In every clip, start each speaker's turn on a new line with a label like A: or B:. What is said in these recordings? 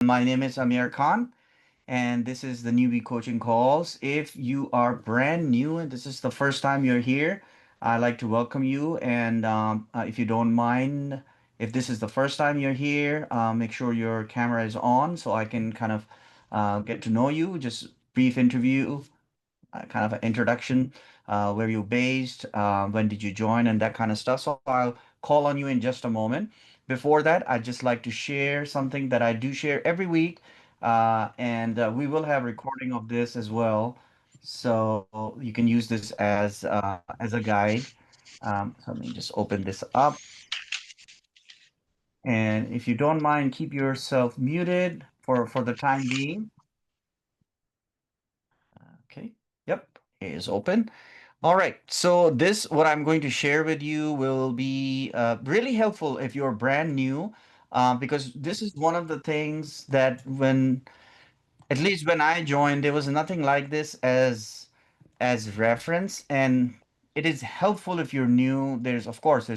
A: My name is Amir Khan, and this is the newbie coaching calls. If you are brand new and this is the first time you're here, I'd like to welcome you. And if you don't mind, if this is the first time you're here, make sure your camera is on so I can kind of get to know you. Just brief interview, kind of an introduction, where you're based, when did you join, and that kind of stuff. So I'll call on you in just a moment. Before that, I'd just like to share something that I do share every week, and we will have recording of this as well, so you can use this as a guide. So let me just open this up, and if you don't mind, keep yourself muted for the time being. Okay. Yep, it is open. All right, so this, what I'm going to share with you will be really helpful if you're brand new, because this is one of the things that at least when I joined, there was nothing like this as reference, and it is helpful if you're new. Of course,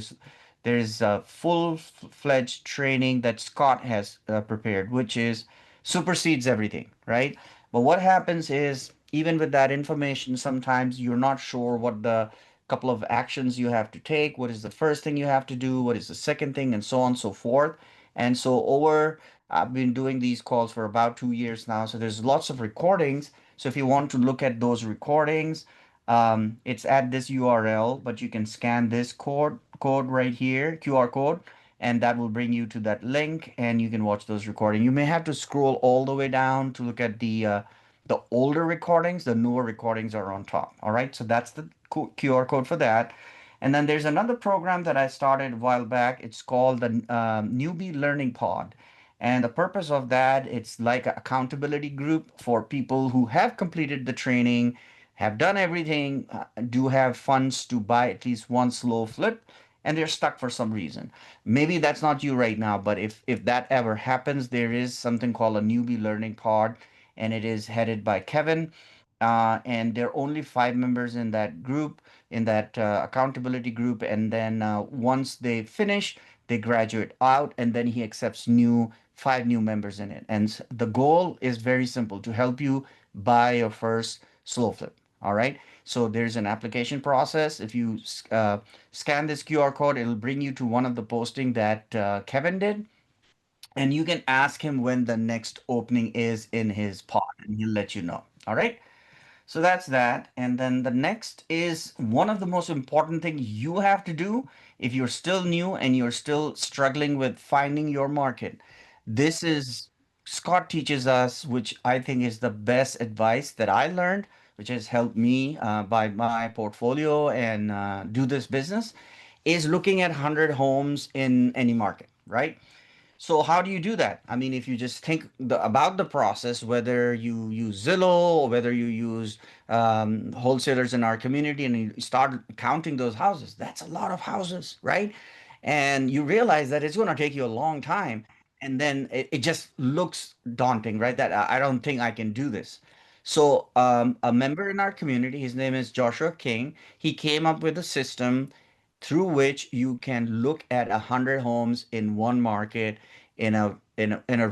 A: there's full-fledged training that Scott has prepared, which is supersedes everything, right? But what happens is, even with that information, sometimes you're not sure what the couple of actions you have to take, what is the first thing you have to do, what is the second thing, and so on and so forth. And so I've been doing these calls for about 2 years now, so there's lots of recordings. So if you want to look at those recordings, it's at this URL, but you can scan this code right here, QR code, and that will bring you to that link, and you can watch those recordings. You may have to scroll all the way down to look at the older recordings. The newer recordings are on top. All right, so that's the QR code for that. And then there's another program that I started a while back. It's called the Newbie Learning Pod. And the purpose of that, it's like an accountability group for people who have completed the training, have done everything, do have funds to buy at least one slow flip, and they're stuck for some reason. Maybe that's not you right now, but if that ever happens, there is something called a newbie learning pod, and it is headed by Kevin. And there are only 5 members in that group, in that accountability group. And then once they finish, they graduate out, and then he accepts 5 new members in it. And the goal is very simple: to help you buy your first slow flip. All right. So there's an application process. If you scan this QR code, it'll bring you to one of the posting that Kevin did, and you can ask him when the next opening is in his pod, and he'll let you know. All right. So that's that. And then the next is one of the most important things you have to do if you're still new and you're still struggling with finding your market. This is Scott teaches us, which I think is the best advice that I learned, which has helped me buy my portfolio and do this business, is looking at 100 homes in any market, right? So how do you do that? I mean, if you just think about the process, whether you use Zillow or whether you use wholesalers in our community, and you start counting those houses, that's a lot of houses, right? And you realize that it's going to take you a long time. And then it just looks daunting, right? That I don't think I can do this. So a member in our community, his name is Joshua King, he came up with a system through which you can look at 100 homes in one market in a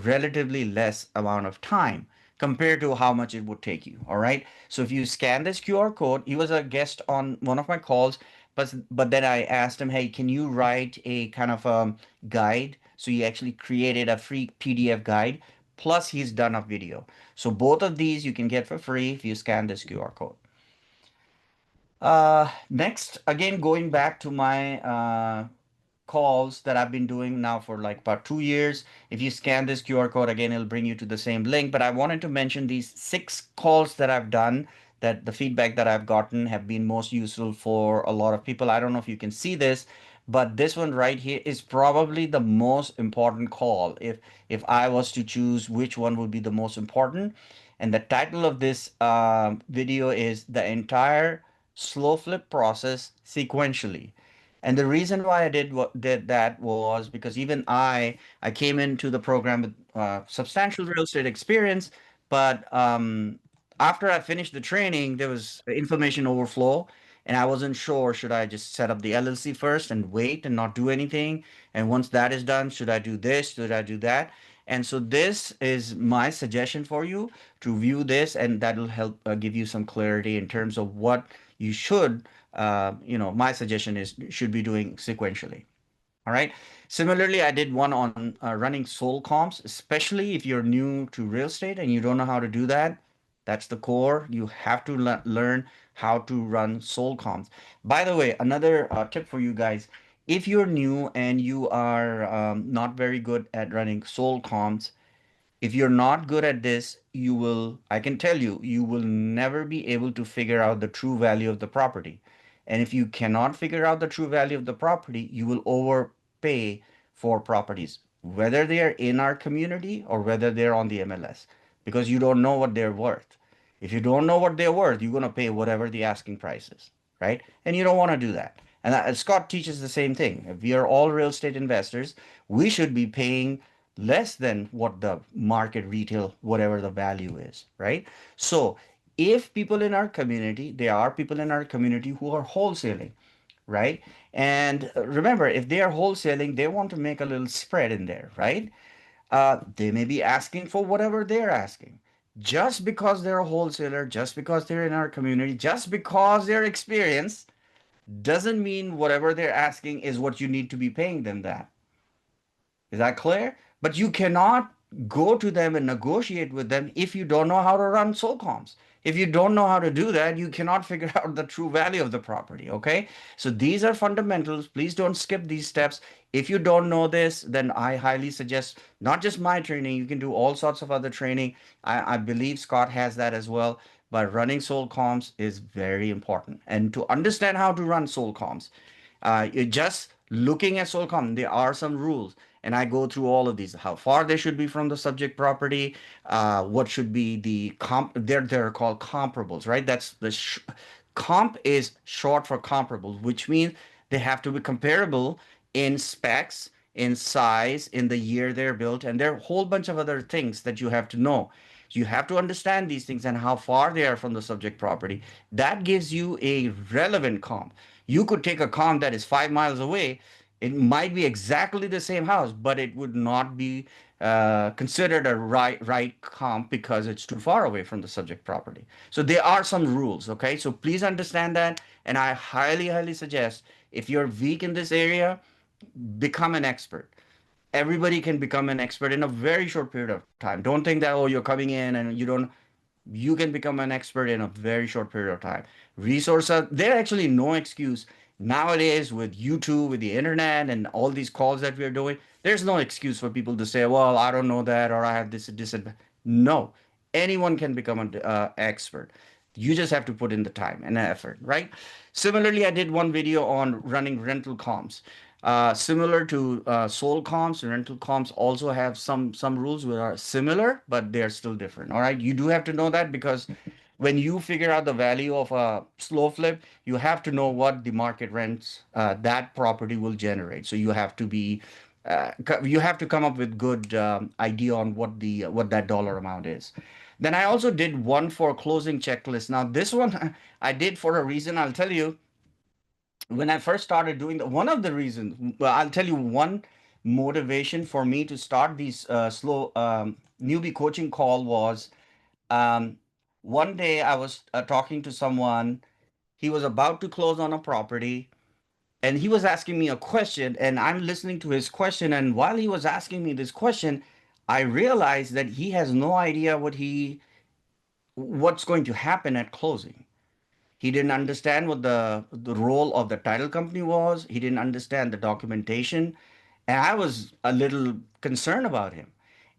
A: relatively less amount of time compared to how much it would take you. All right. So if you scan this QR code, he was a guest on one of my calls, but then I asked him, hey, can you write a kind of guide? So he actually created a free PDF guide. Plus, he's done a video. So both of these you can get for free if you scan this QR code. Next, again, going back to my calls that I've been doing now for like about 2 years. If you scan this QR code again, it'll bring you to the same link. But I wanted to mention these 6 calls that I've done, that the feedback that I've gotten have been most useful for a lot of people. I don't know if you can see this, but this one right here is probably the most important call. If I was to choose which one would be the most important, and the title of this video is the entire slow flip process sequentially. And the reason why I did that was because even I came into the program with substantial real estate experience, but after I finished the training, there was information overflow, and I wasn't sure, should I just set up the LLC first and wait and not do anything? And once that is done, should I do this? Should I do that? And so this is my suggestion for you to view this, and that'll help give you some clarity in terms of what you should, my suggestion is should be doing sequentially. All right. Similarly, I did one on running soul comps, especially if you're new to real estate and you don't know how to do that. That's the core. You have to learn how to run soul comps. By the way, another tip for you guys, if you're new and you are not very good at running soul comps, if you're not good at this, I can tell you, you will never be able to figure out the true value of the property. And if you cannot figure out the true value of the property, you will overpay for properties, whether they are in our community or whether they're on the MLS, because you don't know what they're worth. If you don't know what they're worth, you're going to pay whatever the asking price is, right? And you don't want to do that. And Scott teaches the same thing. If we are all real estate investors, we should be paying less than what the market retail, whatever the value is, right? So if people in our community, there are people in our community who are wholesaling, right? And remember, if they are wholesaling, they want to make a little spread in there, right? They may be asking for whatever they're asking. Just because they're a wholesaler, just because they're in our community, just because they're experienced, doesn't mean whatever they're asking is what you need to be paying them that. Is that clear? But you cannot go to them and negotiate with them if you don't know how to run SOCOMs. If you don't know how to do that, you cannot figure out the true value of the property. Okay. So these are fundamentals. Please don't skip these steps. If you don't know this, then I highly suggest not just my training, you can do all sorts of other training. I believe Scott has that as well. But running soul comms is very important. And to understand how to run soul comms, you're just looking at Solcom, there are some rules, and I go through all of these. How far they should be from the subject property, what should be the comp. They're called comparables, right? That's comp is short for comparables, which means they have to be comparable in specs, in size, in the year they're built, and there are a whole bunch of other things that you have to know. So you have to understand these things and how far they are from the subject property. That gives you a relevant comp. You could take a comp that is 5 miles away. It might be exactly the same house, but it would not be considered a right comp because it's too far away from the subject property. So there are some rules, okay? So please understand that, and I highly suggest if you're weak in this area, become an expert. Everybody can become an expert in a very short period of time. Don't think that, oh, you're coming in and you can become an expert in a very short period of time. Resources, there actually no excuse nowadays with YouTube, with the internet, and all these calls that we're doing. There's no excuse for people to say, "Well, I don't know that," or "I have this disadvantage." No, anyone can become an expert. You just have to put in the time and effort, right? Similarly, I did one video on running rental comps. Similar to soul comps, rental comps also have some rules that are similar, but they are still different. All right, you do have to know that because when you figure out the value of a slow flip, you have to know what the market rents that property will generate. So you have to come up with good idea on what that dollar amount is. Then I also did one for closing checklist. Now this one I did for a reason. I'll tell you when I first started doing one of the reasons, well, I'll tell you one motivation for me to start these slow newbie coaching call was um, one day I was talking to someone. He was about to close on a property and he was asking me a question, and I'm listening to his question. And while he was asking me this question, I realized that he has no idea what's going to happen at closing. He didn't understand what the role of the title company was. He didn't understand the documentation. And I was a little concerned about him.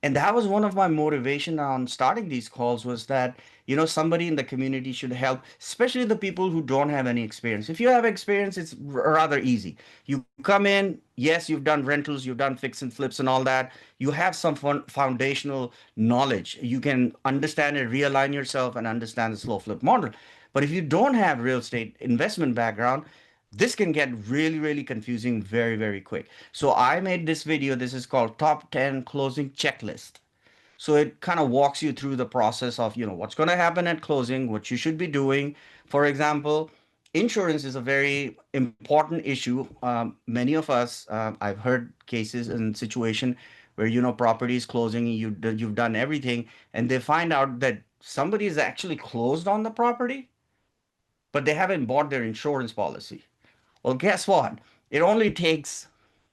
A: And that was one of my motivation on starting these calls was that, somebody in the community should help, especially the people who don't have any experience. If you have experience, it's rather easy. You come in, yes, you've done rentals, you've done fix and flips and all that. You have some foundational knowledge. You can understand it, realign yourself, and understand the slow flip model. But if you don't have real estate investment background, this can get really confusing very quick. So I made this video. This is called Top 10 Closing Checklist. So it kind of walks you through the process of, what's going to happen at closing, what you should be doing. For example, insurance is a very important issue. Many of us, I've heard cases and situation where property is closing, you've done everything, and they find out that somebody is actually closed on the property, but they haven't bought their insurance policy. Well, guess what? It only takes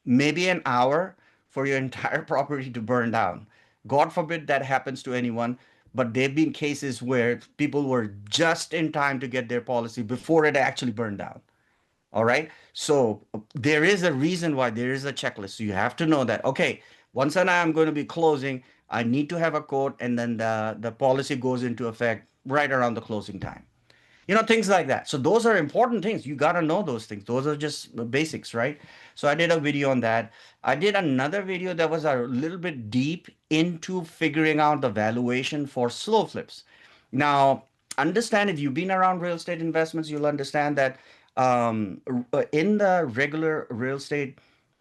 A: maybe an hour for your entire property to burn down. God forbid that happens to anyone, but there have been cases where people were just in time to get their policy before it actually burned down. All right. So there is a reason why there is a checklist. So you have to know that, okay, once and I'm going to be closing, I need to have a quote, and then the policy goes into effect right around the closing time. Things like that. So those are important things. You got to know those things. Those are just basics, right? So I did a video on that. I did another video that was a little bit deep into figuring out the valuation for slow flips. Now, understand, if you've been around real estate investments, you'll understand that in the regular real estate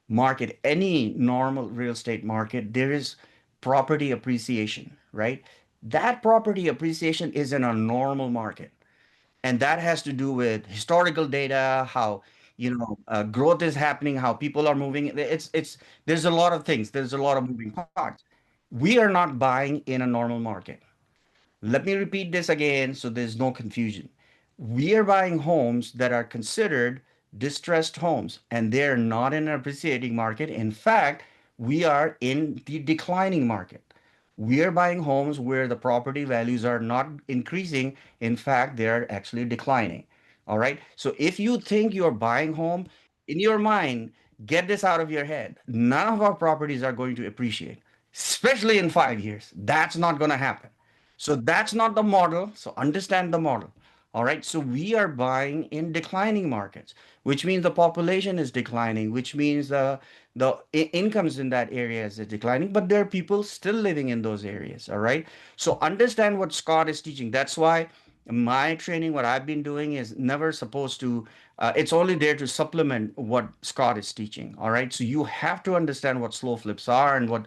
A: market, any normal real estate market, there is property appreciation, right? That property appreciation is in a normal market, and that has to do with historical data, how growth is happening, how people are moving. It's There's a lot of things, there's a lot of moving parts. We are not buying in a normal market. Let me repeat this again so there's no confusion. We are buying homes that are considered distressed homes, and they're not in an appreciating market. In fact, we are in the declining market. We are buying homes where the property values are not increasing. In fact, they are actually declining. All right. So if you think you're buying home, in your mind, get this out of your head. None of our properties are going to appreciate, especially in 5 years. That's not going to happen. So that's not the model. So understand the model. All right. So we are buying in declining markets, which means the population is declining, which means the incomes in that area is declining, but there are people still living in those areas. All right. So understand what Scott is teaching. That's why my training, what I've been doing, is never supposed to, it's only there to supplement what Scott is teaching. All right. So you have to understand what slow flips are and what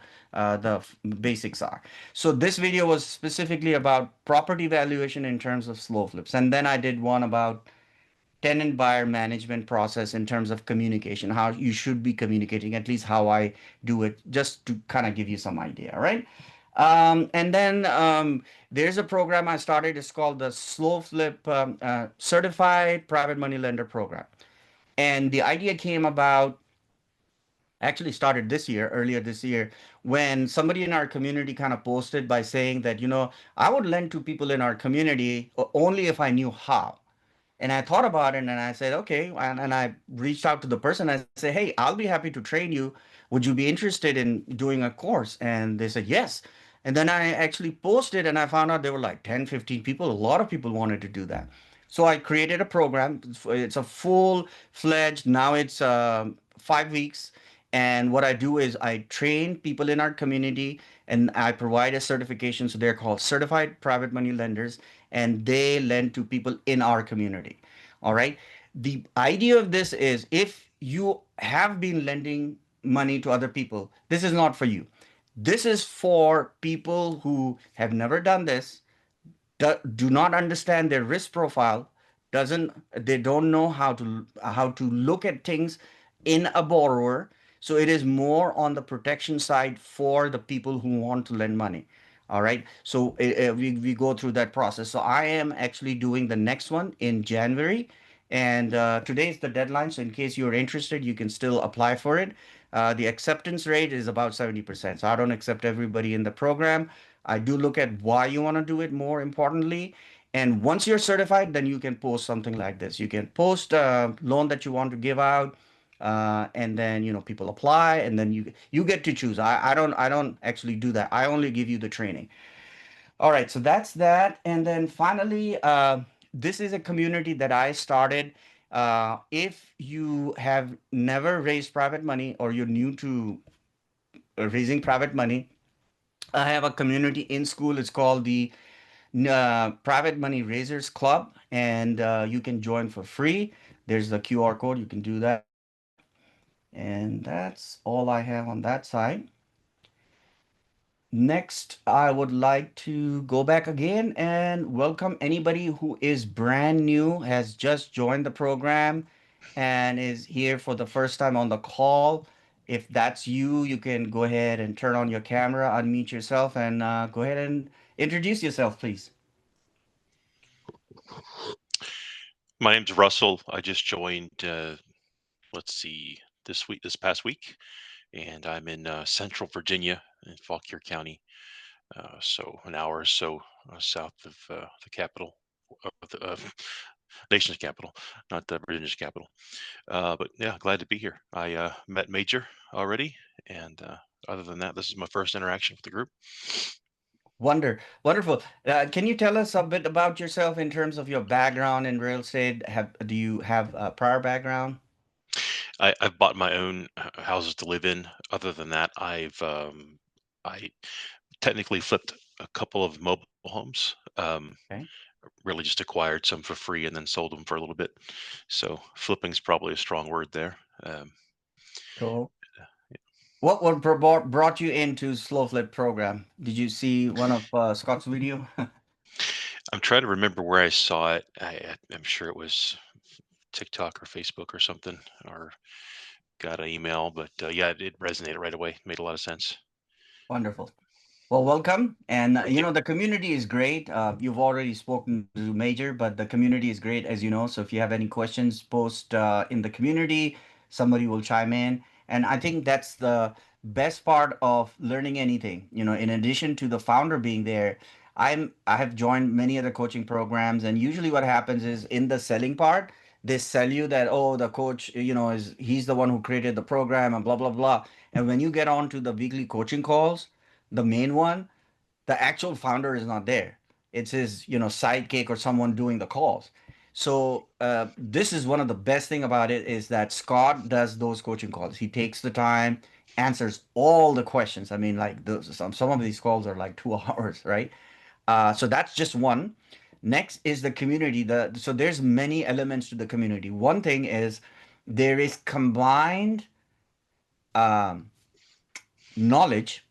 A: basics are. So this video was specifically about property valuation in terms of slow flips. And then I did one about tenant buyer management process in terms of communication, how you should be communicating, at least how I do it, just to kind of give you some idea. All right. And then there's a program I started. It's called the Slow Flip Certified Private Money Lender Program. And the idea came about, actually started this year, earlier this year, when somebody in our community kind of posted by saying that, I would lend to people in our community only if I knew how. And I thought about it and I said, okay. And I reached out to the person. I said, hey, I'll be happy to train you. Would you be interested in doing a course? And they said, yes. And then I actually posted and I found out there were like 10, 15 people. A lot of people wanted to do that. So I created a program. It's a full fledged, now it's 5 weeks. And what I do is I train people in our community and I provide a certification. So they're called certified private money lenders, and they lend to people in our community. All right. The idea of this is, if you have been lending money to other people, this is not for you. This is for people who have never done this, do not understand their risk profile, doesn't they don't know how to look at things in a borrower. So it is more on the protection side for the people who want to lend money. All right. So we go through that process. So I am actually doing the next one in January, and today is the deadline. So in case you're interested, you can still apply for it. The acceptance rate is about 70%. So I don't accept everybody in the program. I do look at why you want to do it, more importantly. And once you're certified, then you can post something like this. You can post a loan that you want to give out, and then people apply, and then you get to choose. I don't actually do that. I only give you the training. All right, so that's that. And then finally, this is a community that I started. If you have never raised private money, or you're new to raising private money, I have a community in school. It's called the Private Money Raisers Club, and you can join for free. There's the QR code. You can do that. And that's all I have on that side. Next, I would like to go back again and welcome anybody who is brand new, has just joined the program, and is here for the first time on the call. If that's you, you can go ahead and turn on your camera, unmute yourself, and go ahead and introduce yourself, please.
B: My name's Russell. I just joined, let's see, this past week, and I'm in Central Virginia in Fauquier County, so an hour or so south of the capital of the nation's capital, not the Virginia's capital. But yeah, glad to be here. I met Major already, and other than that, this is my first interaction with the group.
A: Wonderful. Can you tell us a bit about yourself in terms of your background in real estate? Do you have a prior background?
B: I've bought my own houses to live in. Other than that, I technically flipped a couple of mobile homes.
A: Okay,
B: Really just acquired some for free and then sold them for a little bit. So flipping's probably a strong word there.
A: cool. What brought you into slow flip program? Did you see one of Scott's video?
B: I'm trying to remember where I saw it. I'm sure it was TikTok or Facebook or something, or got an email. But yeah, it resonated right away. Made a lot of sense.
A: Wonderful. Well, welcome. And
B: Thank you.
A: the community is great. You've already spoken to Major, but the community is great, as you know. So if you have any questions, post in the community, somebody will chime in. And I think that's the best part of learning anything. In addition to the founder being there, I have joined many other coaching programs, and usually what happens is in the selling part, they sell you that, oh, the coach, he's the one who created the program and blah blah blah. And when you get on to the weekly coaching calls, the main one, the actual founder is not there. It's his, sidekick or someone doing the calls. So this is one of the best thing about it is that Scott does those coaching calls. He takes the time, answers all the questions. I mean, like some of these calls are like 2 hours, right? So that's just one. Next is the community. So there's many elements to the community. One thing is there is combined um, knowledge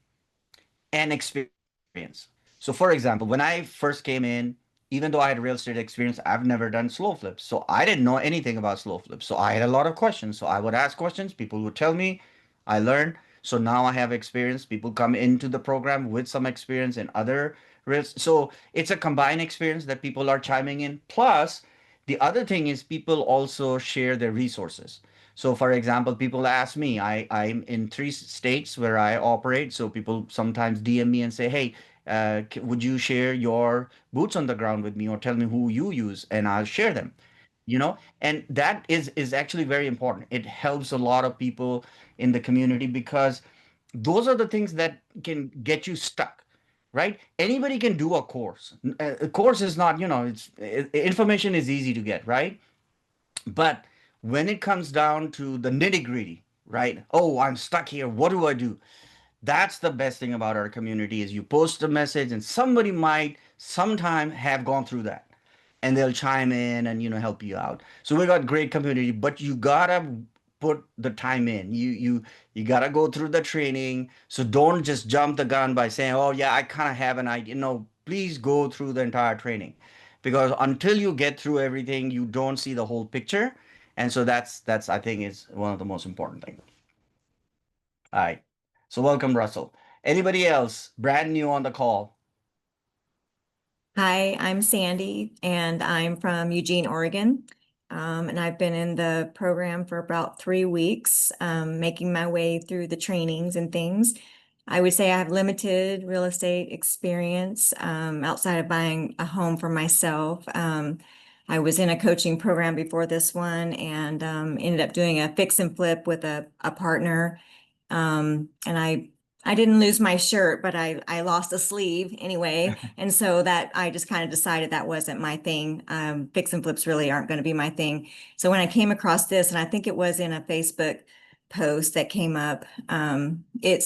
A: and experience. So, for example, when I first came in, even though I had real estate experience, I've never done slow flips. So, I didn't know anything about slow flips. So, I had a lot of questions. So, I would ask questions, people would tell me, I learned. So, now I have experience. People come into the program with some experience in other real. So, it's a combined experience that people are chiming in. Plus, the other thing is people also share their resources. So, for example, people ask me, I'm in 3 states where I operate. So, people sometimes DM me and say, hey, would you share your boots on the ground with me or tell me who you use? And I'll share them. And that is actually very important. It helps a lot of people in the community because those are the things that can get you stuck, right? Anybody can do a course. A course is not, information is easy to get, right? But when it comes down to the nitty gritty, right? Oh, I'm stuck here. What do I do? That's the best thing about our community is you post a message and somebody might sometime have gone through that and they'll chime in and help you out. So we got great community, but you gotta put the time in. You gotta go through the training. So don't just jump the gun by saying, "Oh yeah, I kind of have an idea." No, please go through the entire training because until you get through everything, you don't see the whole picture. And so that's I think is one of the most important things. All right. So welcome, Russell. Anybody else brand new on the call?
C: Hi, I'm Sandy, and I'm from Eugene, Oregon. And I've been in the program for about 3 weeks, making my way through the trainings and things. I would say I have limited real estate experience outside of buying a home for myself. I was in a coaching program before this one and ended up doing a fix and flip with a partner. And I didn't lose my shirt, but I lost a sleeve anyway. And so that I just kind of decided that wasn't my thing. Fix and flips really aren't going to be my thing. So when I came across this, and I think it was in a Facebook post that came up, it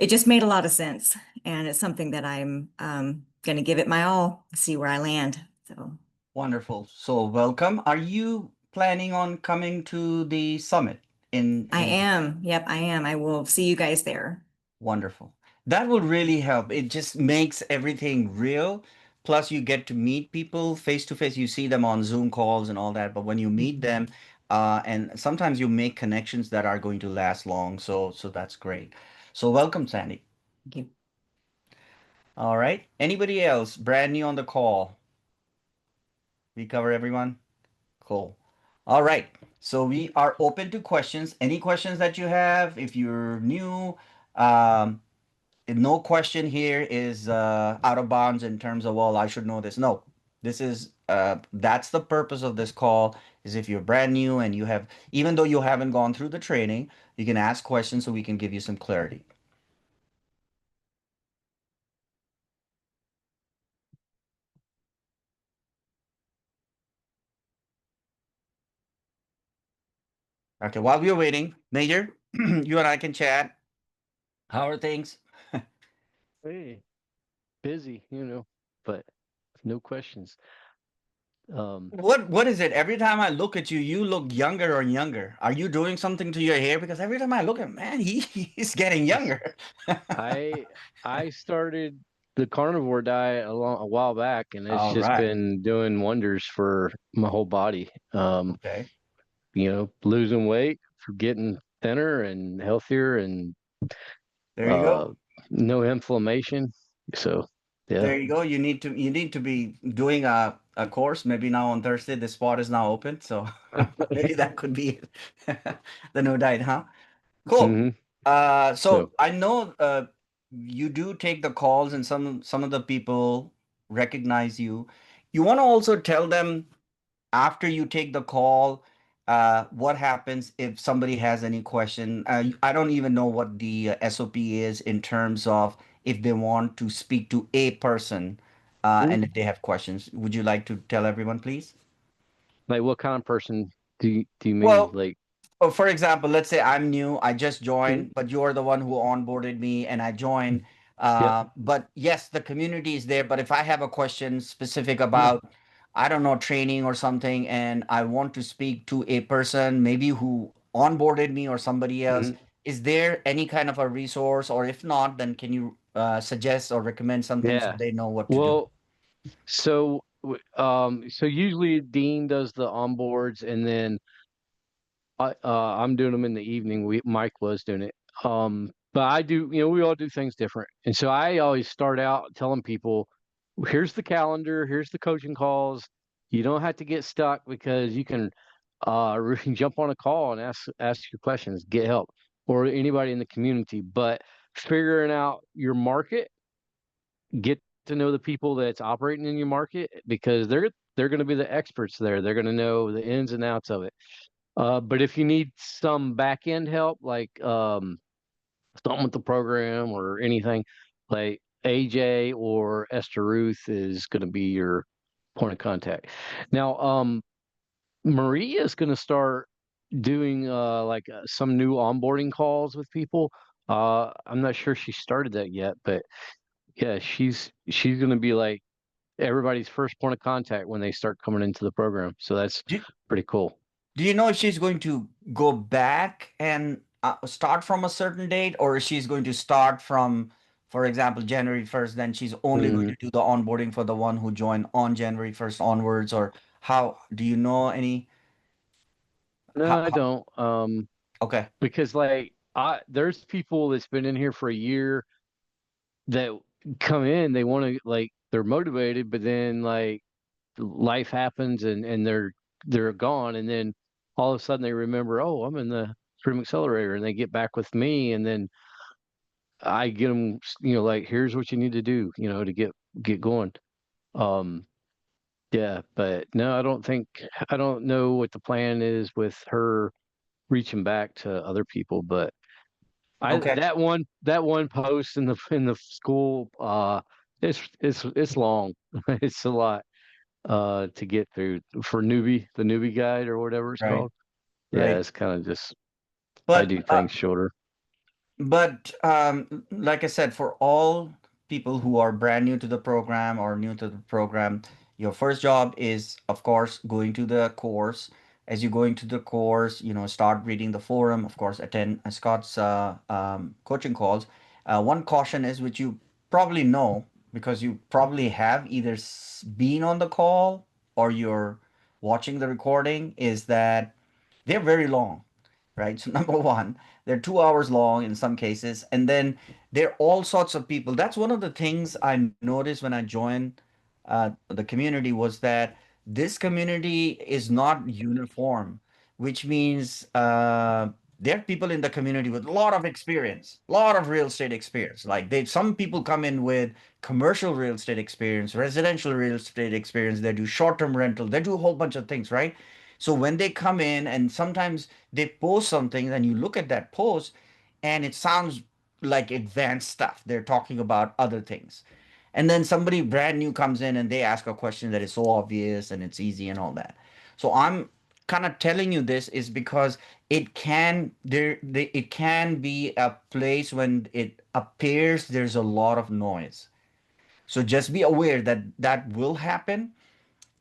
C: just made a lot of sense. And it's something that I'm going to give it my all, see where I land. So
A: Wonderful. So welcome. Are you planning on coming to the summit
C: I
A: in
C: am. Yep, I am. I will see you guys there.
A: Wonderful. That will really help. It just makes everything real. Plus, you get to meet people face to face. You see them on Zoom calls and all that, but when you meet them, and sometimes you make connections that are going to last long. So that's great. So welcome, Sandy.
C: Thank you.
A: All right. Anybody else brand new on the call? We cover everyone? Cool. All right. So we are open to questions. Any questions that you have, if you're new, um, no question here is out of bounds in terms of, well, I should know this. No, this is that's the purpose of this call. Is if you're brand new and you have, even though you haven't gone through the training, you can ask questions so we can give you some clarity. Okay. While we're waiting, Major, you and I can chat. How are things?
D: Hey, busy, but no questions. Um,
A: What is it? Every time I look at you, you look younger and younger. Are you doing something to your hair? Because every time I look at man, he's getting
D: this-
A: younger.
D: I I started the carnivore diet a while back, and it's
A: All
D: just
A: right.
D: been doing wonders for my whole body.
A: Okay.
D: Losing weight, for getting thinner and healthier, and
A: There you
D: uh,
A: go.
D: no inflammation. So, yeah.
A: There you go. You need to be doing a course. Maybe now on Thursday, the spot is now open. So maybe that could be it. The no diet, huh? Cool.
D: hmm
A: So
D: So,
A: I know you do take the calls, and some of the people recognize you. You want to also tell them after you take the call, what happens if somebody has any question? I don't even know what the SOP is in terms of if they want to speak to a person,
D: Mhm.
A: and if they have questions. Would you like to tell everyone, please?
D: Like, what kind of person do you mean?
A: Well,
D: Like,
A: for example, let's say I'm new, I just
D: Mhm.
A: joined, but you're the one who onboarded me and I joined.
D: Yep.
A: But yes, the community is there. But if I have a question specific
D: Yeah.
A: about, I don't know, training or something, and I want to speak to a person, maybe who onboarded me or somebody else,
D: Mhm.
A: is there any kind of a resource? Or if not, then can you suggest or recommend something so
D: Yeah.
A: they know what to do?
D: Well, so usually Dean does the onboards, and then I'm doing them in the evening. Mike was doing it. But I do, we all do things different. And so I always start out telling people, here's the calendar, here's the coaching calls. You don't have to get stuck, because you can really jump on a call and ask your questions, get help, or anybody in the community. But figuring out your market, get to know the people that's operating in your market, because they're going to be the experts there. They're going to know the ins and outs of it. But if you need some back end help, like something with the program or anything, like AJ or Esther Ruth is going to be your point of contact. Now, Maria is going to start doing like some new onboarding calls with people. I'm not sure she started that yet, but yeah, she's going to be like everybody's first point of contact when they start coming into the program. So that's pretty cool.
A: Do you know if she's going to go back and start from a certain date, or is she's going to start from, for example, January 1st, then she's only going to
D: Mhm.
A: do the onboarding for the one who joined on January 1st onwards, or how do you know any?
D: No, I don't.
A: Okay,
D: Because like there's people that's been in here for a year that come in, they want to, like, they're motivated, but then like life happens, and they're gone, and then all of a sudden they remember, oh, I'm in the Freedom Accelerator, and they get back with me, and then I get them, like, here's what you need to do, to get going. Um, yeah, but no, I don't know what the plan is with her reaching back to other people, but I
A: okay,
D: that one post in the school, it's long. It's a lot to get through for the newbie guide or whatever it's
A: right,
D: called. Yeah,
A: right.
D: it's kind of just, I
A: But
D: do things shorter.
A: Like I said, for all people who are brand new to the program or new to the program, your first job is, of course, going to the course. As you go into the course, start reading the forum, of course, attend Scott's coaching calls. One caution is, which you probably know because you probably have either been on the call or you're watching the recording, is that they're very long, right? So number one, they're 2 hours long in some cases, and then there are all sorts of people. That's one of the things I noticed when I joined the community was that this community is not uniform, which means there are people in the community with a lot of experience, a lot of real estate experience. Like they, some people come in with commercial real estate experience, residential real estate experience. They do short-term rental. They do a whole bunch of things, right? So when they come in and sometimes they post something and you look at that post and it sounds like advanced stuff. They're talking about other things. And then somebody brand new comes in and they ask a question that is so obvious and it's easy and all that. So I'm kind of telling you this is because it can be a place when it appears there's a lot of noise. So just be aware that that will happen.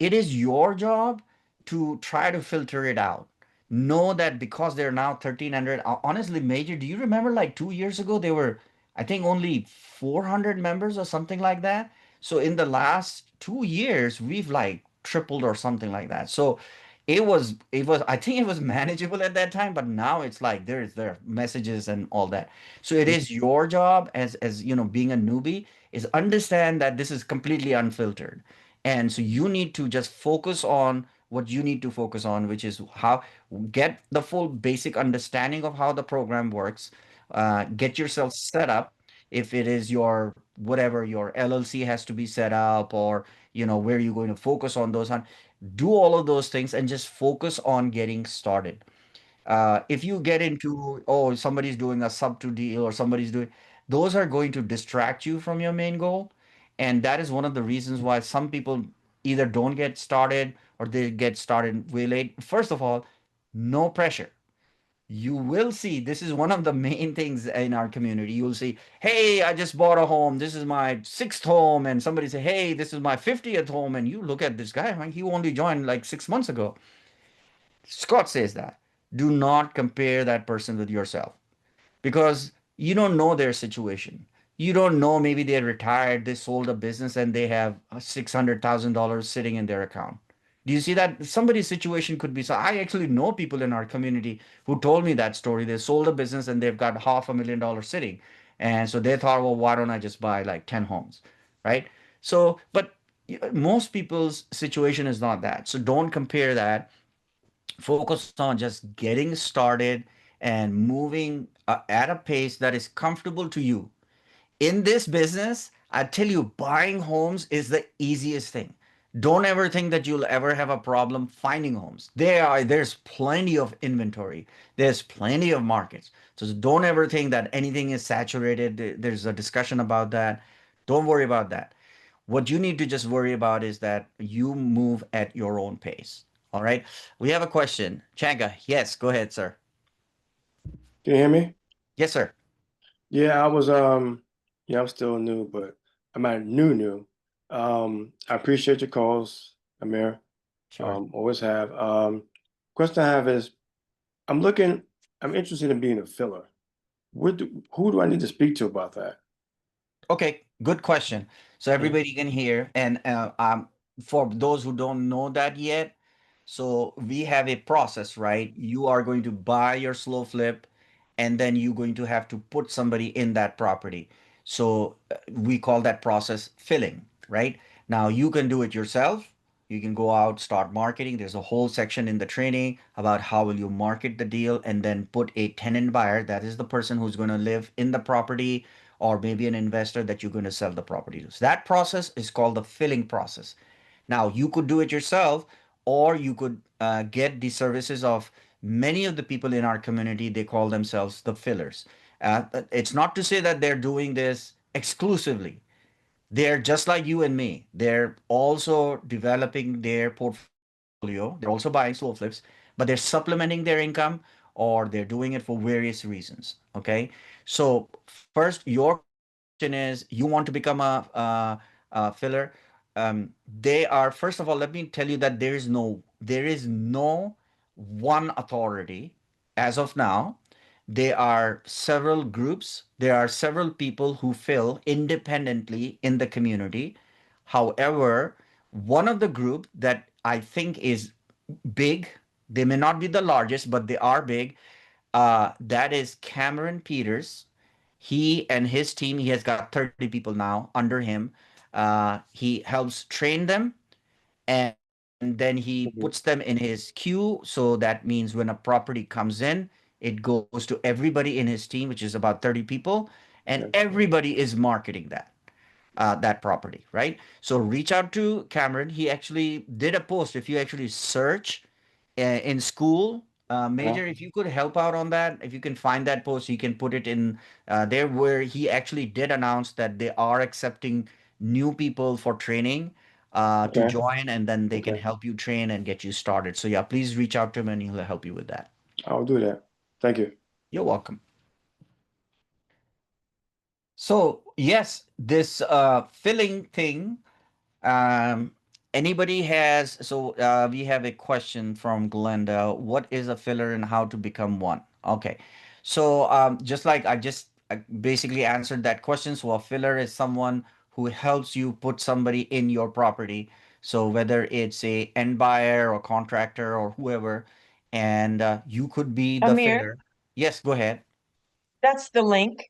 A: It is your job to try to filter it out. Know that because they're now 1,300. Honestly, Major, do you remember like 2 years ago, they were, I think, only 400 members or something like that? So in the last 2 years, we've like tripled or something like that. So I think it was manageable at that time, but now it's like there are messages and all that. So it is your job as being a newbie is understand that this is completely unfiltered. And so you need to just focus on what you need to focus on, which is how get the full basic understanding of how the program works, get yourself set up. If it is your whatever your LLC has to be set up, or where you're going to focus on those on, do all of those things and just focus on getting started. If you get into, oh, somebody's doing a sub to deal or somebody's doing, those are going to distract you from your main goal. And that is one of the reasons why some people either don't get started or they get started way late. First of all, no pressure. You will see, this is one of the main things in our community. You'll see, hey, I just bought a home. This is my sixth home. And somebody say, hey, this is my 50th home. And you look at this guy, he only joined like 6 months ago. Scott says that. Do not compare that person with yourself because you don't know their situation. You don't know, maybe they're retired, they sold a business, and they have $600,000 sitting in their account. Do you see that? Somebody's situation could be so. I actually know people in our community who told me that story. They sold a business and they've got $500,000 sitting. And so they thought, well, why don't I just buy like 10 homes? Right. So, but most people's situation is not that. So don't compare that. Focus on just getting started and moving at a pace that is comfortable to you. In this business, I tell you, buying homes is the easiest thing. Don't ever think that you'll ever have a problem finding homes. There's plenty of inventory. There's plenty of markets. So don't ever think that anything is saturated. There's a discussion about that. Don't worry about that. What you need to just worry about is that you move at your own pace. All right. We have a question. Changa, yes, go ahead, sir.
E: Can you hear me?
A: Yes, sir.
E: Yeah, yeah, I'm still new, but I'm not new. I appreciate your calls, Amir.
A: Sure.
E: Always have. Question I have is, I'm looking, I'm interested in being a filler. Who do I need to speak to about that?
A: Okay, good question. So
E: Mhm.
A: everybody can hear, and for those who don't know that yet, so we have a process, right? You are going to buy your slow flip, and then you're going to have to put somebody in that property. So we call that process filling, right? Now you can do it yourself. You can go out, start marketing. There's a whole section in the training about how will you market the deal and then put a tenant buyer, that is the person who's going to live in the property, or maybe an investor that you're going to sell the property to. So that process is called the filling process. Now, you could do it yourself, or you could get the services of many of the people in our community. They call themselves the fillers. It's not to say that they're doing this exclusively. They're just like you and me. They're also developing their portfolio. They're also buying slow flips, but they're supplementing their income, or they're doing it for various reasons. Okay. So first, your question is you want to become a filler. They are, first of all, let me tell you that there is no one authority as of now. There are several groups, there are several people who fill independently in the community. However, one of the group that I think is big, They may not be the largest, but they are big. That is Cameron Peters. He and his team, he has got 30 people now under him. He helps train them, and then he puts them in his queue. So that means when a property comes in, it goes to everybody in his team, which is about 30 people, and
E: Okay.
A: everybody is marketing that property, right? So reach out to Cameron. He actually did a post. If you actually search in school,
E: Uh-huh.
A: Major, if you could help out on that, if you can find that post, you can put it in there where he actually did announce that they are accepting new people for training to
E: Okay.
A: join, and then they can
E: Okay.
A: help you train and get you started. So yeah, please reach out to him and he'll help you with that.
E: I'll do that. Thank you.
A: You're welcome. So yes, this filling thing. Um, Anybody has, so we have a question from Glenda. What is a filler and how to become one? Okay. So just like I basically answered that question. So a filler is someone who helps you put somebody in your property. So whether it's a end buyer or contractor or whoever, and you could be the
F: Amir,
A: filler. Yes, go ahead.
F: that's the link.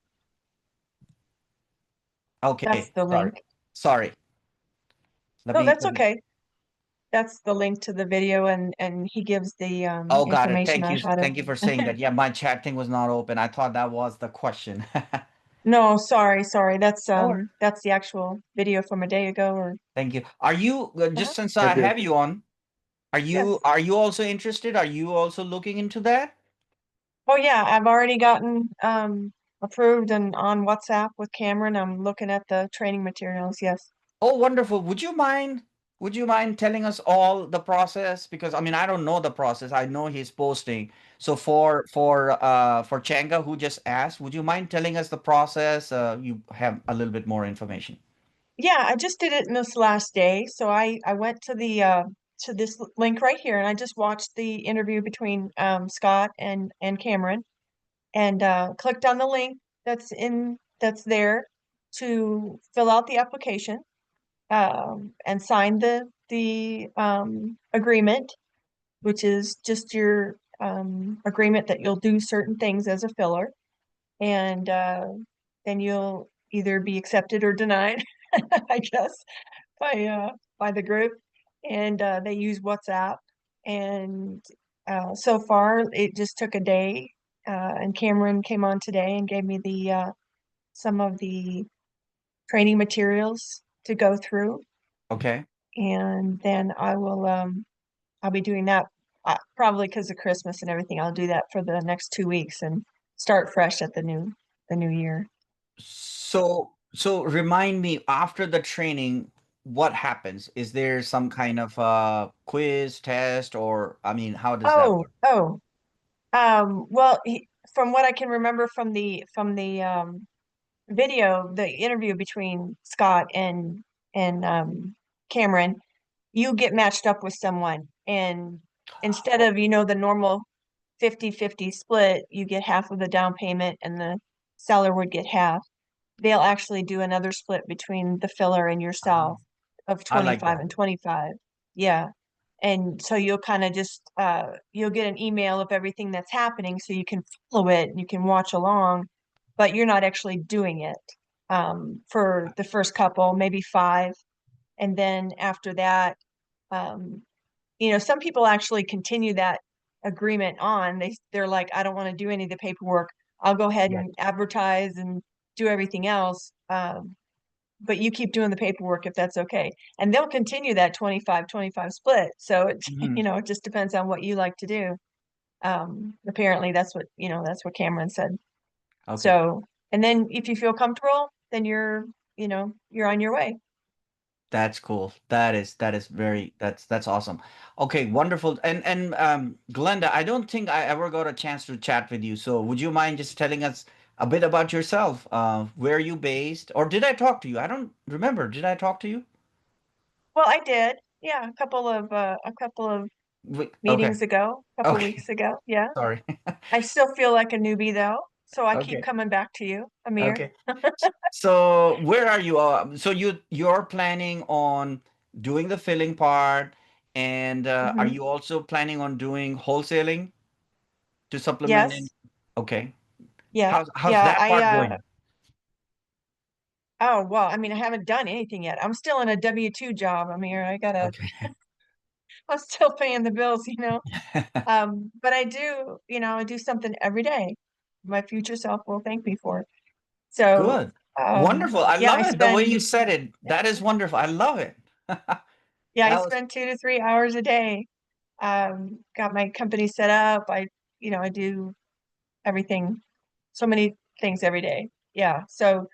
F: That's
A: Okay,
F: the
A: sorry.
F: link.
A: Sorry. Let
F: No,
A: me
F: that's
A: let me
F: okay. That's the link to the video and he gives the
A: Oh, got it.
F: information on how to.
A: Thank you for saying that. Yeah, my chat thing was not open. I thought that was the question.
F: No, sorry.
A: No worries.
F: That's the actual video from a day ago or
A: Thank you. Are you
F: uh-huh.
A: just since I
E: Thank you.
A: have you on,
F: Yes.
A: are you also interested? Are you also looking into that?
F: Oh yeah, I've already gotten approved and on WhatsApp with Cameron. I'm looking at the training materials. Yes.
A: Oh, wonderful. Would you mind telling us all the process? Because I mean, I don't know the process. I know he's posting. So for Changa who just asked, would you mind telling us the process? You have a little bit more information.
F: Yeah, I just did it in this last day. So I went to the to this link right here and I just watched the interview between Scott and Cameron and clicked on the link that's there to fill out the application and sign the agreement, which is just your agreement that you'll do certain things as a filler, and then you'll either be accepted or denied, I guess, by by the group, and they use WhatsApp, and so far it just took a day, and Cameron came on today and gave me the some of the training materials to go through,
A: Okay.
F: and then I'll be doing that probably because of Christmas and everything. I'll do that for the next 2 weeks and start fresh at the new year.
A: So remind me after the training, what happens? Is there some kind of quiz, test, or I mean, how does that
F: Oh,
A: work?
F: oh, well, from what I can remember from the video, the interview between Scott and Cameron, you get matched up with someone, and instead
A: Oh,
F: of, the normal 50-50 split, you get half of the down payment and the seller would get half. They'll actually do another split between the filler and
A: ah,
F: yourself of
A: I like
F: 25
A: that.
F: and 25. Yeah. And so you'll kind of just you'll get an email of everything that's happening so you can follow it and you can watch along, but you're not actually doing it for the first couple, maybe five. And then after that, um, some people actually continue that agreement on. They're like, I don't want to do any of the paperwork. I'll go ahead
A: Yes.
F: and advertise and do everything else. But you keep doing the paperwork if that's okay. And they'll continue that 25-25 split. So it,
A: Hmm.
F: it just depends on what you like to do. Apparently that's what Cameron said.
A: Okay.
F: So, and then if you feel comfortable, then you're on your way.
A: That's cool. That is very that's awesome. Okay, wonderful. And Glenda, I don't think I ever got a chance to chat with you. So would you mind just telling us a bit about yourself? Where are you based? Or did I talk to you? I don't remember. Did I talk to you?
F: Well, I did. Yeah, a couple of
A: Okay.
F: meetings ago, a couple
A: Okay.
F: weeks ago. Yeah.
A: Sorry.
F: I still feel like a newbie though, so I keep
A: Okay.
F: coming back to you, Amir.
A: Okay. So where are you? So you're planning on doing the filling part, And are
F: Hmm.
A: you also planning on doing wholesaling to supplement in?
F: Yes.
A: Okay.
F: Yeah.
A: How's
F: Yeah.
A: that part going?
F: Oh, well, I mean, I haven't done anything yet. I'm still in a W-2 job, Amir.
A: Okay.
F: I'm still paying the bills, you know. But I do, I do something every day. My future self will thank me for it. So,
A: Good. Wonderful. I
F: yeah,
A: love it. The way you said it. That is wonderful. I love it.
F: I
A: That was
F: spend 2 to 3 hours a day. Got my company set up. I do everything, so many things every day. Yeah. So,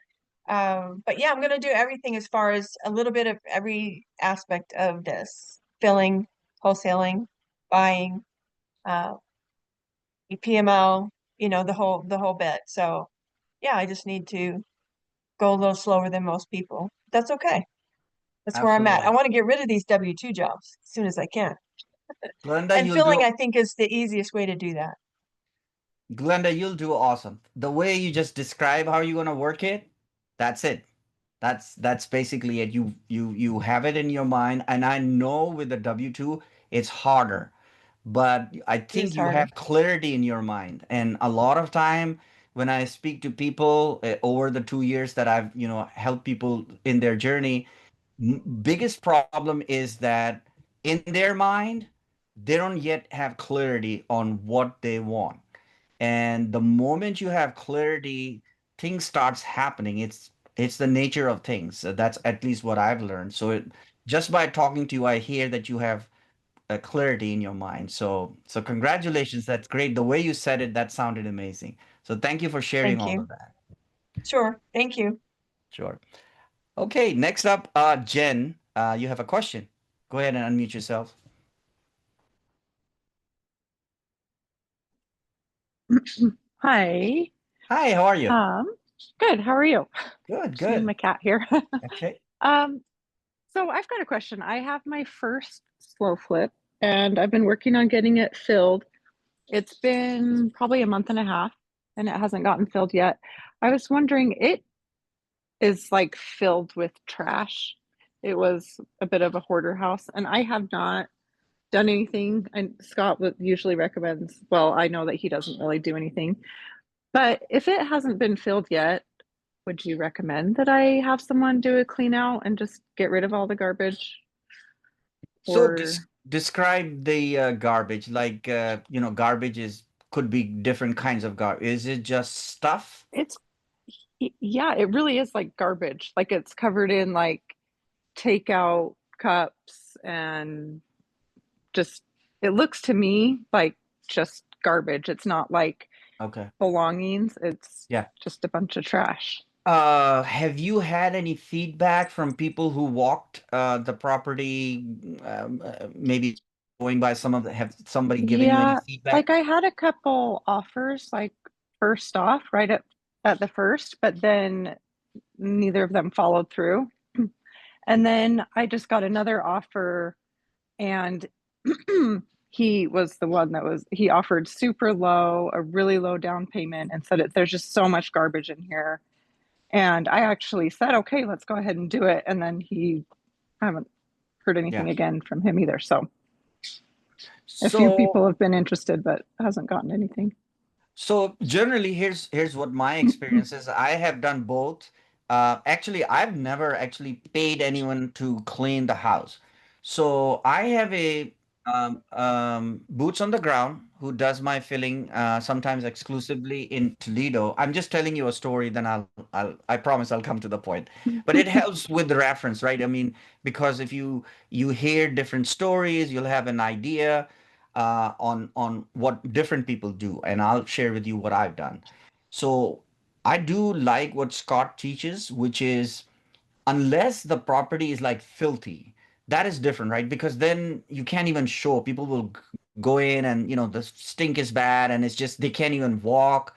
F: but yeah, I'm going to do everything as far as a little bit of every aspect of this: filling, wholesaling, buying, uh, PML, the whole bit. So yeah, I just need to go a little slower than most people. That's okay. That's where I'm at. I
A: absolutely.
F: want to get rid of these W-2 jobs as soon as I can.
A: Glenda,
F: And
A: you'll
F: filling,
A: do
F: I think, is the easiest way to do that.
A: Glenda, you'll do awesome. The way you just describe how you're gonna work it, that's it. That's basically it. You have it in your mind, and I know with the W-2, it's harder, but I
F: It
A: think
F: is
A: you
F: harder.
A: have clarity in your mind. And a lot of time when I speak to people over the 2 years that I've, helped people in their journey, biggest problem is that in their mind, they don't yet have clarity on what they want. And the moment you have clarity, things starts happening. It's the nature of things. That's at least what I've learned. So just by talking to you, I hear that you have a clarity in your mind. So congratulations. That's great. The way you said it, that sounded amazing. So thank you for sharing
F: Thank
A: all
F: you.
A: of that.
F: Sure. Thank you.
A: Sure. Okay, next up, Jen, you have a question. Go ahead and unmute yourself.
G: Hi.
A: Hi, how are you?
G: Um, Good. How are you?
A: Good,
G: Just me and
A: good.
G: my cat here.
A: Okay.
G: Um, so I've got a question. I have my first slow flip and I've been working on getting it filled. It's been probably a month and a half and it hasn't gotten filled yet. I was wondering, it is like filled with trash. It was a bit of a hoarder house and I have not done anything. And Scott would usually recommends, well, I know that he doesn't really do anything. But if it hasn't been filled yet, would you recommend that I have someone do a clean out and just get rid of all the garbage?
A: So
G: Or
A: describe the garbage. Like, garbage is could be different kinds of garbage. Is it just stuff?
G: it's, yeah, it really is like garbage. Like it's covered in like takeout cups and just, it looks to me like just garbage. It's not like
A: Okay.
G: belongings, it's
A: Yeah.
G: just a bunch of trash.
A: Have you had any feedback from people who walked the property, maybe going by some of the, have somebody given you any
G: Yeah,
A: feedback?
G: like I had a couple offers like first off right at the first, but then neither of them followed through. And then I just got another offer and he was the one that was he offered super low, a really low down payment and said there's just so much garbage in here. And I actually said, okay, let's go ahead and do it. And then I haven't heard
A: Yeah.
G: anything again from him either. So a few
A: So
G: people have been interested, but hasn't gotten anything.
A: So generally, here's what my experience is. I have done both. Actually, I've never actually paid anyone to clean the house. So I have a boots on the ground who does my filling, sometimes exclusively in Toledo. I'm just telling you a story, then I promise I'll come to the point. But it helps with the reference, right? I mean, because if you hear different stories, you'll have an idea on what different people do, and I'll share with you what I've done. So I do like what Scott teaches, which is unless the property is like filthy, that is different, right? Because then you can't even show. People will go in and the stink is bad, and it's just they can't even walk.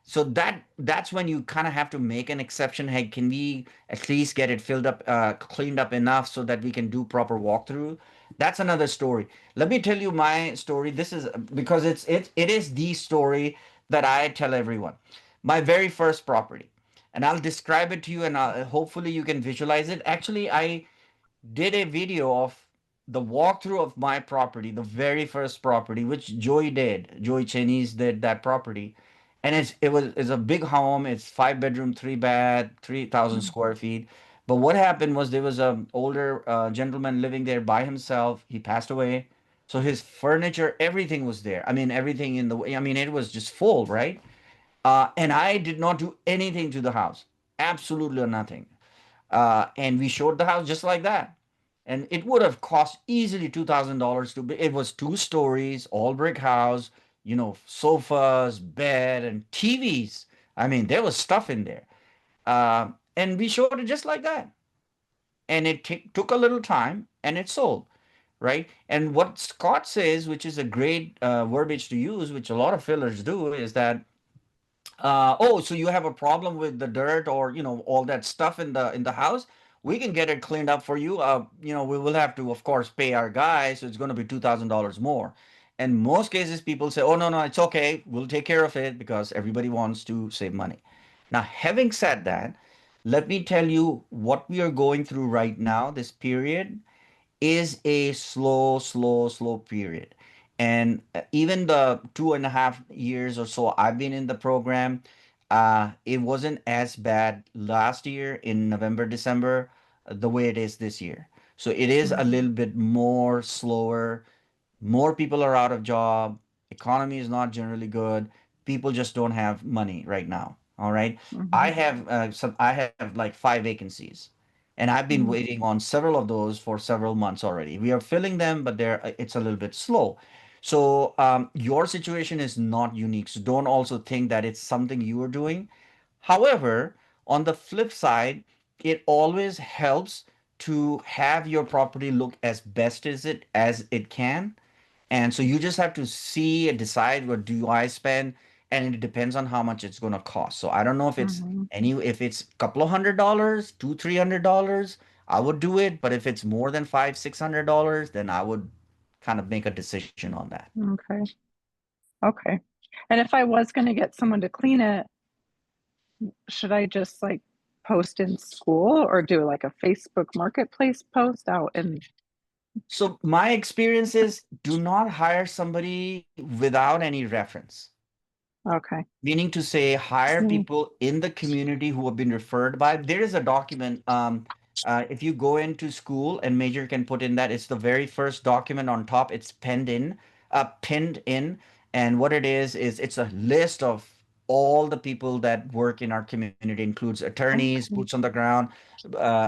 A: So that's when you kind of have to make an exception. Hey, can we at least get it filled up, cleaned up enough so that we can do proper walkthrough? That's another story. Let me tell you my story. This is because it is the story that I tell everyone. My very first property, and I'll describe it to you, and hopefully you can visualize it. Actually, I did a video of the walkthrough of my property, the very first property, which Joey Cheney's did that property, and it's a big home. It's 5 bedroom, 3 bath, 3,000 square feet. But what happened was there was a older gentleman living there by himself. He passed away, so his furniture, everything was there. I mean, everything in the way. I mean, it was just full, right? And I did not do anything to the house, absolutely nothing. And we showed the house just like that. And it would have cost easily $2,000 to be. It was 2 stories, all brick house, sofas, bed, and TVs. I mean, there was stuff in there. And we showed it just like that. And it took a little time and it sold, right? And what Scott says, which is a great verbiage to use, which a lot of fillers do, is that oh, so you have a problem with the dirt or all that stuff in the house? We can get it cleaned up for you. We will have to, of course, pay our guy, so it's going to be $2,000 more. And most cases, people say, "Oh, no, no, it's okay. We'll take care of it," because everybody wants to save money. Now, having said that, let me tell you what we are going through right now. This period is a slow period. And even the 2.5 years or so I've been in the program, it wasn't as bad last year in November, December, the way it is this year. So it is a little bit more slower. More people are out of job. Economy is not generally good. People just don't have money right now. All right. I have I have like 5 vacancies, and I've been waiting on several of those for several months already. We are filling them, but it's a little bit slow. So your situation is not unique. So don't also think that it's something you are doing. However, on the flip side, it always helps to have your property look as best as it can. And so you just have to see and decide, what do I spend, and it depends on how much it's going to cost. So I don't know if it's a couple of $100, $200, $300, I would do it. But if it's more than $500, $600, then I would kind of make a decision on that.
G: Okay. Okay. And if I was going to get someone to clean it, should I just like post in school or do like a Facebook marketplace post out and
A: So my experience is, do not hire somebody without any reference.
G: okay.
A: Meaning to say, hire
G: Mm,
A: people in the community who have been referred by. There is a document. If you go into school, and Major can put in that, it's the very first document on top. It's pinned in, and what it is it's a list of all the people that work in our community, includes attorneys,
G: okay.
A: boots on the ground,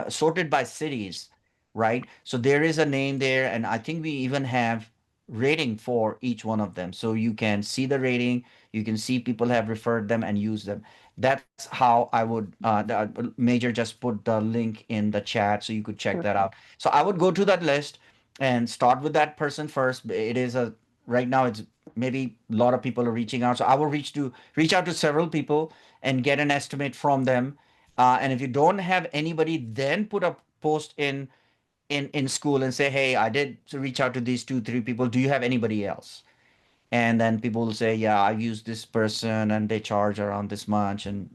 A: sorted by cities, right? So there is a name there, and I think we even have rating for each one of them, so you can see the rating, you can see people have referred them and used them. That's how I would. Major just put the link in the chat, so you could check that
G: Perfect.
A: out. So I would go to that list and start with that person first. It is a right now. It's maybe a lot of people are reaching out, so I will reach out to several people and get an estimate from them. And if you don't have anybody, then put a post in school and say, "Hey, I did reach out to these 2 3 people. Do you have anybody else?" And then people will say, "Yeah, I use this person and they charge around this much," and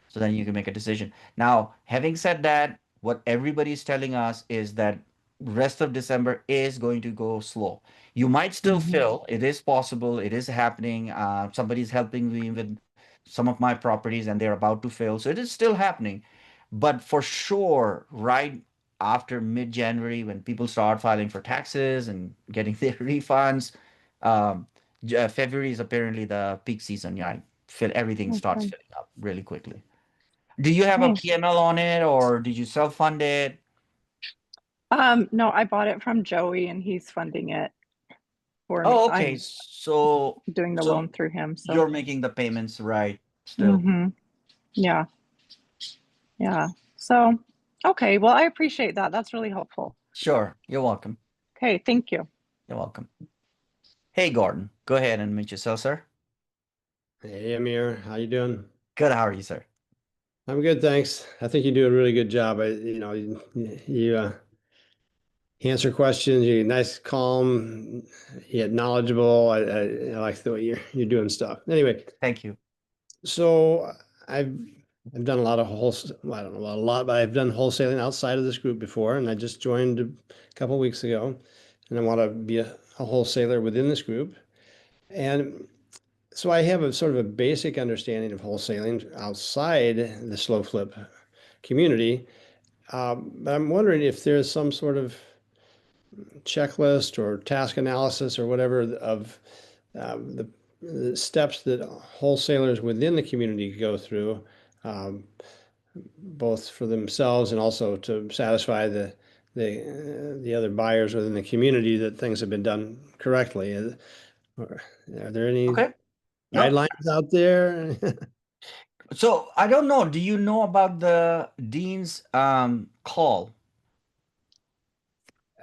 A: so then you can make a decision. Now, having said that, what everybody's telling us is that rest of December is going to go slow. You might still fill. It is possible. It is happening. Somebody's helping me with some of my properties and they're about to fill. So it is still happening. But for sure, right after mid-January, when people start filing for taxes and getting their refunds, um, February is apparently the peak season. Yeah, everything starts
G: Okay.
A: filling up really quickly. Do you have a
G: Okay.
A: PNL on it, or did you self-fund it?
G: No, I bought it from Joey and he's funding it for me.
A: Oh, okay.
G: I'm doing the
A: So
G: loan through him. So,
A: you're making the payments, right? Still.
G: hmm yeah, yeah. So, okay. Well, I appreciate that. That's really helpful.
A: Sure. You're welcome.
G: Okay. Thank you.
A: You're welcome. Hey, Gordon, go ahead and meet yourself, sir.
H: Hey, Amir, how you doing?
A: Good. How are you, sir?
H: I'm good, thanks. I think you do a really good job. You answer questions. You're nice, calm, yet knowledgeable. I like the way you're doing stuff. Anyway,
A: Thank you.
H: so I've I've done a lot of I don't know about a lot, but I've done wholesaling outside of this group before, and I just joined a couple weeks ago, and I want to be a wholesaler within this group. And so I have a sort of a basic understanding of wholesaling outside the slow flip community. But I'm wondering if there's some sort of checklist or task analysis or whatever of the steps that wholesalers within the community go through, um, both for themselves and also to satisfy the other buyers within the community that things have been done correctly. Are there any
A: Okay. No.
H: guidelines out there?
A: So I don't know. Do you know about the dean's call?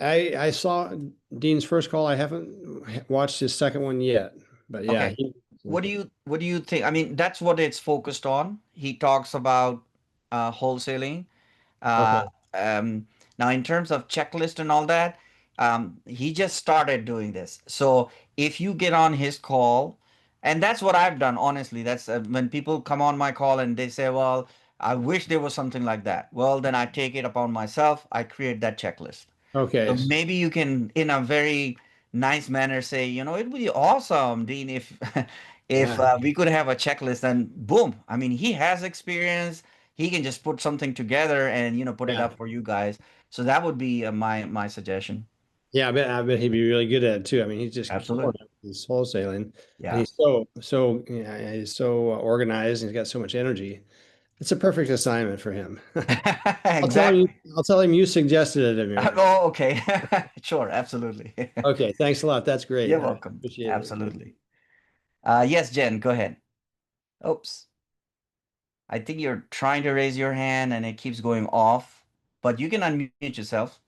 H: I saw Dean's first call. I haven't watched his second one yet, but yeah.
A: Okay. What do you think? I mean, that's what it's focused on. He talks about wholesaling. Uh,
H: Okay.
A: Now, in terms of checklist and all that, he just started doing this. So if you get on his call, and that's what I've done, honestly, that's when people come on my call and they say, well, I wish there was something like that. Well, then I take it upon myself. I create that checklist.
H: Okay.
A: So maybe you can, in a very nice manner, say, it would be awesome, Dean, if if
H: Yeah.
A: we could have a checklist. And boom, I mean, he has experience. He can just put something together and put it
H: Yeah.
A: up for you guys. So that would be my suggestion.
H: Yeah, I bet he'd be really good at it too. I mean, he's just killing
A: Absolutely.
H: it with his wholesaling, and
A: Yeah.
H: he's so organized, and he's got so much energy. It's a perfect assignment for him. I'll tell him.
A: Exactly.
H: I'll tell him you suggested it, Amir.
A: Oh, okay. Sure, absolutely.
H: Okay, thanks a lot. That's great.
A: You're
H: I
A: welcome.
H: appreciate it.
A: Absolutely. Yes, Jen, go ahead. Oops. I think you're trying to raise your hand and it keeps going off, but you can unmute yourself.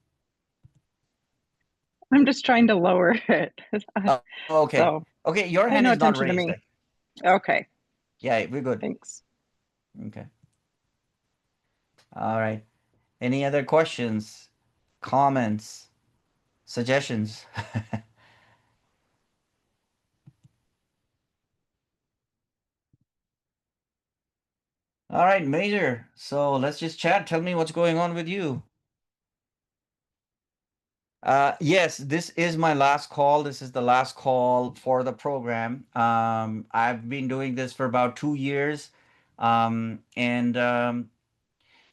G: I'm just trying to lower it.
A: Oh, okay.
G: So
A: Okay, your
G: pay
A: hand
G: no
A: is not
G: attention to
A: raised
G: me.
A: then.
G: Okay,
A: Yeah, we're good.
G: thanks.
A: Okay. All right. Any other questions, comments, suggestions? All right, Major. So let's just chat. Tell me what's going on with you. Yes, this is my last call. This is the last call for the program. I've been doing this for about 2 years. And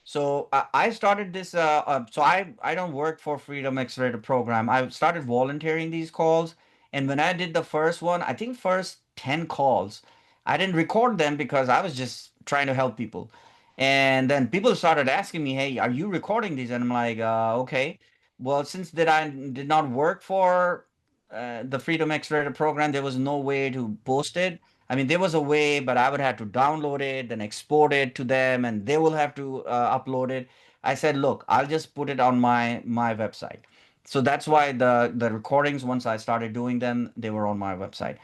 A: So I started this. So I don't work for Freedom Accelerator program. I started volunteering these calls, and when I did the first one, I think first 10 calls, I didn't record them because I was just trying to help people. And then people started asking me, "Hey, are you recording these?" And I'm like, "Okay." Well, since that I did not work for the Freedom Accelerator program, there was no way to post it. I mean, there was a way, but I would have to download it and export it to them, and they will have to upload it. I said, look, I'll just put it on my website. So that's why the recordings, once I started doing them, they were on my website.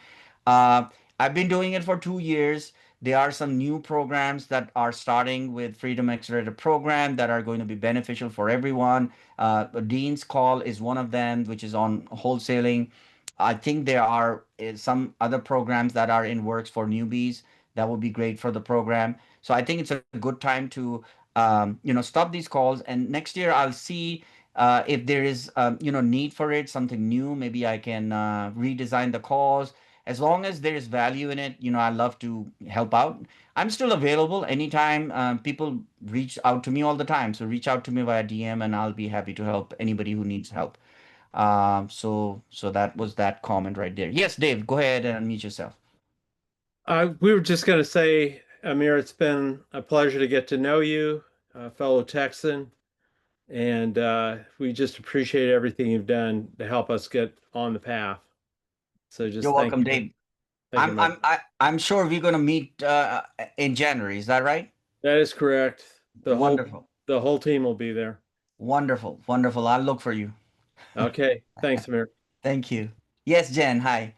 A: Uh, I've been doing it for 2 years. There are some new programs that are starting with Freedom Accelerator program that are going to be beneficial for everyone. Dean's Call is one of them, which is on wholesaling. I think there are some other programs that are in works for newbies that would be great for the program. So I think it's a good time to stop these calls. And next year I'll see if there is need for it, something new. Maybe I can redesign the calls. As long as there is value in it, I love to help out. I'm still available anytime. People reach out to me all the time, so reach out to me via DM, and I'll be happy to help anybody who needs help. So that was that comment right there. Yes, Dave, go ahead and unmute yourself.
I: We were just going to say, Amir, it's been a pleasure to get to know you, fellow Texan, and we just appreciate everything you've done to help us get on the path. So just
A: You're
I: thank
A: welcome,
I: you.
A: Dave.
I: Thank you, Mike.
A: I'm sure we're gonna meet in January. Is that right?
I: That is correct.
A: Wonderful.
I: The whole team will be there.
A: Wonderful. Wonderful. I'll look for you.
I: Okay. Thanks, Amir.
A: Thank you. Yes, Jen. Hi.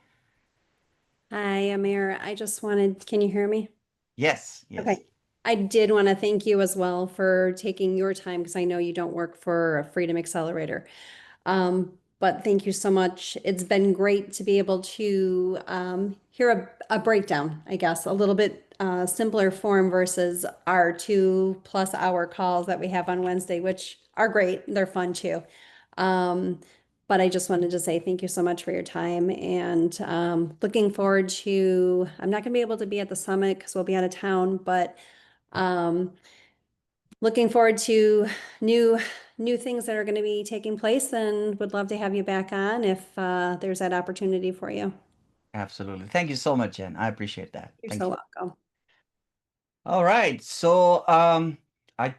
J: Hi, Amir. I just wanted, can you hear me?
A: Yes. Yes.
J: Okay. I did want to thank you as well for taking your time because I know you don't work for a Freedom Accelerator. But thank you so much. It's been great to be able to hear a breakdown, I guess, a little bit simpler form versus our 2+ hour calls that we have on Wednesday, which are great. They're fun too. But I just wanted to say thank you so much for your time, and looking forward to, I'm not going to be able to be at the summit because we'll be out of town, but looking forward to new things that are going to be taking place, and would love to have you back on if there's that opportunity for you.
A: Absolutely. Thank you so much, Jen. I appreciate that.
J: You're
A: Thank
J: so
A: you.
J: welcome.
A: All right. So, I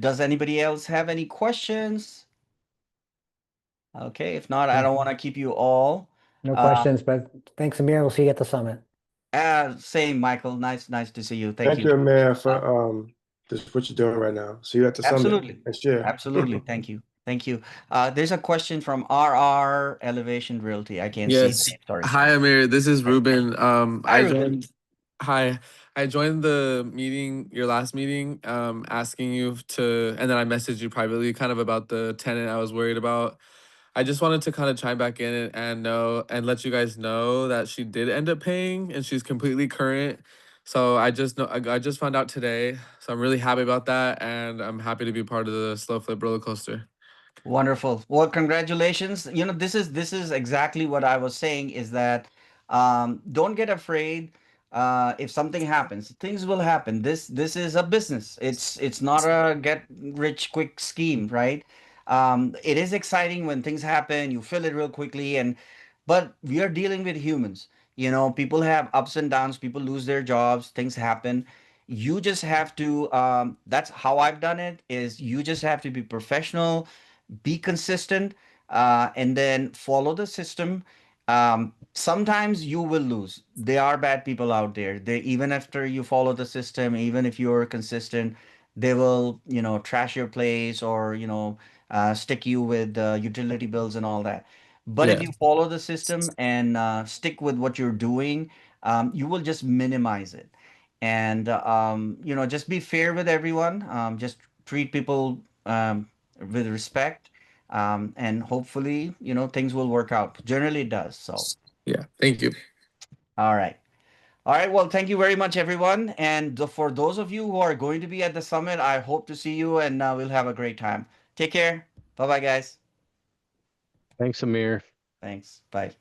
A: does anybody else have any questions? Okay, if not, I don't want to keep you all.
K: No questions, but thanks, Amir. We'll see you at the summit.
A: Same, Michael. Nice to see you. Thank
E: Thank
A: you.
E: you, Amir, for just what you're doing right now. See you at the summit
A: Absolutely.
E: next year.
A: Absolutely. Thank you. Thank you. There's a question from RR Elevation Realty. I can't see
L: Yes.
A: it. Sorry.
L: Hi, Amir. This is
A: Hi.
L: Ruben.
A: Hi,
L: I
A: Ruben.
L: joined. Hi, I joined the meeting, your last meeting, asking you to, and then I messaged you privately, kind of about the tenant I was worried about. I just wanted to kind of chime back in and know and let you guys know that she did end up paying, and she's completely current. So I just know I just found out today, so I'm really happy about that, and I'm happy to be part of the slow flip roller coaster.
A: Wonderful. Well, congratulations. You know, this is exactly what I was saying is that don't get afraid if something happens. Things will happen. This is a business. It's not a get rich quick scheme, right? It is exciting when things happen, you feel it real quickly, and but we are dealing with humans. You know, people have ups and downs, people lose their jobs, things happen. You just have to that's how I've done it, is you just have to be professional, be consistent, and then follow the system. Sometimes you will lose. There are bad people out there. They, even after you follow the system, even if you're consistent, they will, trash your place, or, stick you with utility bills and all that. But if
L: Yeah.
A: you follow the system and stick with what you're doing, you will just minimize it. And, just be fair with everyone. Just treat people with respect, and hopefully, things will work out. Generally it does. So
L: Yeah. Thank you.
A: all right, well, thank you very much, everyone. And for those of you who are going to be at the summit, I hope to see you, and we'll have a great time. Take care. Bye bye, guys.
D: Thanks, Amir.
A: Thanks. Bye.